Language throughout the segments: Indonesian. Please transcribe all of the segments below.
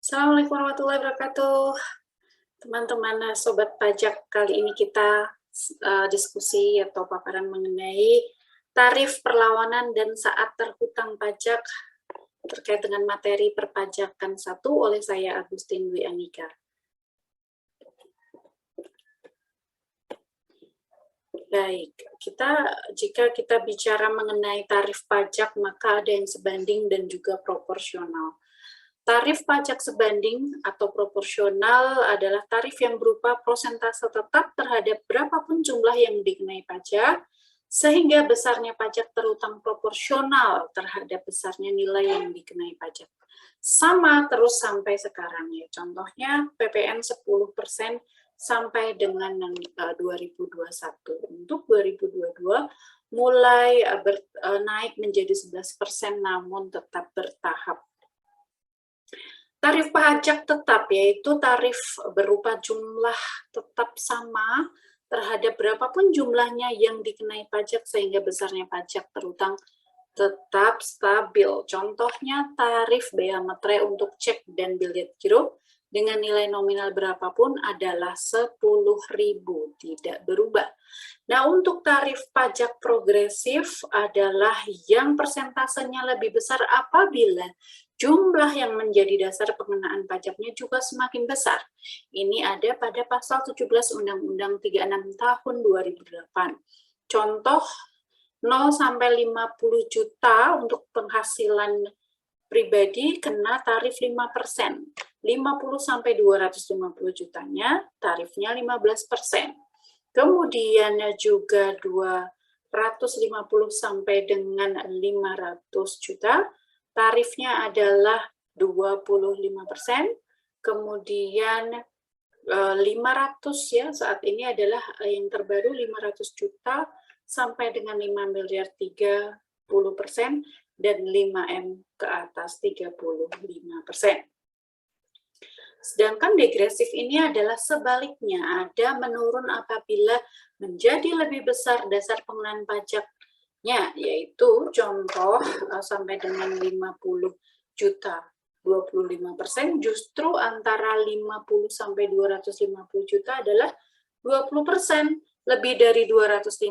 Assalamualaikum warahmatullahi wabarakatuh. Teman-teman Sobat Pajak, kali ini kita diskusi atau paparan mengenai tarif perlawanan dan saat terhutang pajak terkait dengan materi perpajakan 1 oleh saya Agustin Dwi Anika. Baik, jika kita bicara mengenai tarif pajak, maka ada yang sebanding dan juga proporsional. Tarif pajak sebanding atau proporsional adalah tarif yang berupa persentase tetap terhadap berapapun jumlah yang dikenai pajak, sehingga besarnya pajak terhutang proporsional terhadap besarnya nilai yang dikenai pajak. Sama terus sampai sekarang ya, contohnya PPN 10% sampai dengan 2021. Untuk 2022 mulai naik menjadi 11% namun tetap bertahap. Tarif pajak tetap yaitu tarif berupa jumlah tetap sama terhadap berapapun jumlahnya yang dikenai pajak sehingga besarnya pajak terhutang tetap stabil. Contohnya tarif bea materai untuk cek dan biljet giro dengan nilai nominal berapapun adalah 10.000, tidak berubah. Nah, untuk tarif pajak progresif adalah yang persentasenya lebih besar apabila jumlah yang menjadi dasar pengenaan pajaknya juga semakin besar. Ini ada pada pasal 17 Undang-Undang 36 tahun 2008. Contoh 0 sampai 50 juta untuk penghasilan pribadi kena tarif 5%. 50 sampai 250 jutanya tarifnya 15%. Kemudian juga 250 sampai dengan 500 juta tarifnya adalah 25%. Kemudian 500 ya, saat ini adalah yang terbaru 500 juta sampai dengan 5 miliar 30%, dan 5M ke atas 35%. Sedangkan degresif ini adalah sebaliknya, ada menurun apabila menjadi lebih besar dasar pengenaan pajaknya, yaitu contoh sampai dengan 50 juta. 25%, justru antara 50 sampai 250 juta adalah 20%, lebih dari 250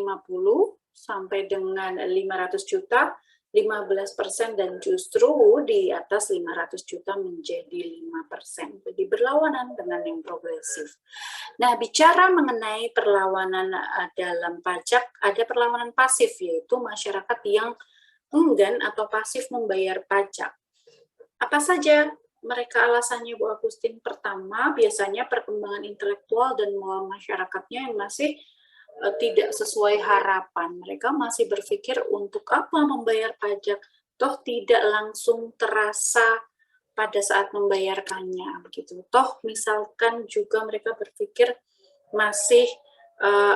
sampai dengan 500 juta, 15%, dan justru di atas 500 juta menjadi 5%. Jadi berlawanan dengan yang progresif. Nah, bicara mengenai perlawanan dalam pajak, ada perlawanan pasif, yaitu masyarakat yang enggan atau pasif membayar pajak. Apa saja mereka alasannya, Bu Agustin? Pertama, biasanya perkembangan intelektual dan moral masyarakatnya yang masih tidak sesuai harapan. Mereka masih berpikir untuk apa membayar pajak, toh tidak langsung terasa pada saat membayarkannya. Begitu. Toh misalkan juga mereka berpikir masih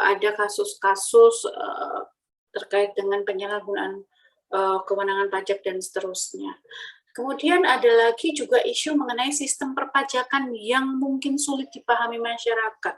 ada kasus-kasus terkait dengan penyalahgunaan kewenangan pajak dan seterusnya. Kemudian ada lagi juga isu mengenai sistem perpajakan yang mungkin sulit dipahami masyarakat,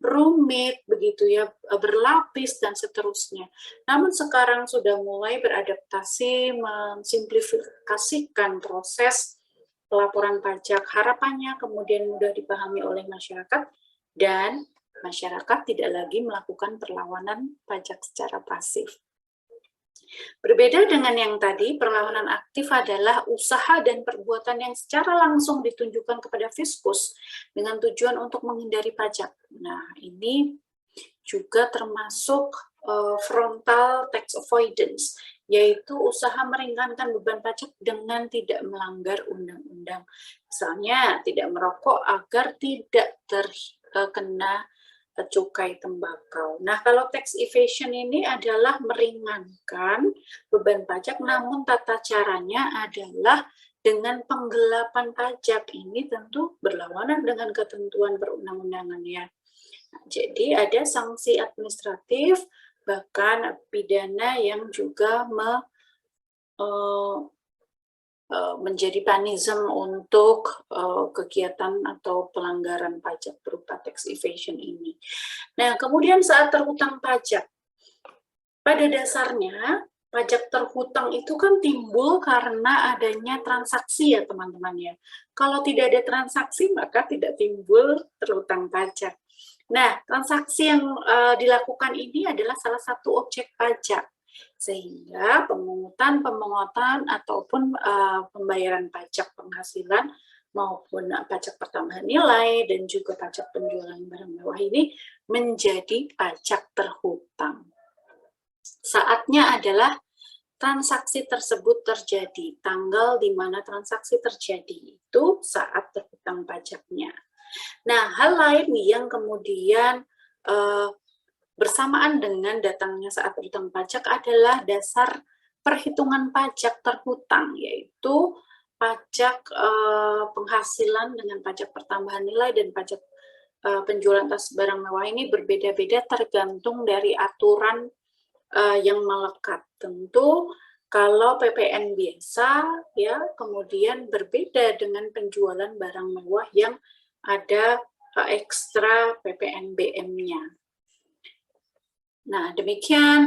rumit begitu ya, berlapis dan seterusnya. Namun sekarang sudah mulai beradaptasi, mensimplifikasikan proses pelaporan pajak. Harapannya kemudian mudah dipahami oleh masyarakat dan masyarakat tidak lagi melakukan perlawanan pajak secara pasif. Berbeda dengan yang tadi, perlawanan aktif adalah usaha dan perbuatan yang secara langsung ditunjukkan kepada fiskus dengan tujuan untuk menghindari pajak. Nah, ini juga termasuk frontal tax avoidance, yaitu usaha meringankan beban pajak dengan tidak melanggar undang-undang. Misalnya, tidak merokok agar tidak terkena cukai tembakau. Nah, kalau tax evasion ini adalah meringankan beban pajak, namun tata caranya adalah dengan penggelapan pajak. Ini tentu berlawanan dengan ketentuan perundang-undangan ya. Nah, jadi ada sanksi administratif, bahkan pidana yang juga menjadi panism untuk kegiatan atau pelanggaran pajak berupa tax evasion ini. Nah, kemudian saat terhutang pajak, pada dasarnya pajak terhutang itu kan timbul karena adanya transaksi ya teman-teman ya. Kalau tidak ada transaksi maka tidak timbul terhutang pajak. Nah, transaksi yang dilakukan ini adalah salah satu objek pajak. Sehingga pemungutan ataupun pembayaran pajak penghasilan maupun pajak pertambahan nilai dan juga pajak penjualan barang mewah ini menjadi pajak terhutang. Saatnya adalah transaksi tersebut terjadi, tanggal di mana transaksi terjadi itu saat terhutang pajaknya. Nah, hal lain yang kemudian bersamaan dengan datangnya saat terhutang pajak adalah dasar perhitungan pajak terhutang, yaitu pajak penghasilan dengan pajak pertambahan nilai dan pajak penjualan tas barang mewah ini berbeda-beda tergantung dari aturan yang melekat. Tentu kalau PPN biasa ya kemudian berbeda dengan penjualan barang mewah yang ada ekstra PPNBM-nya. Nah, demikian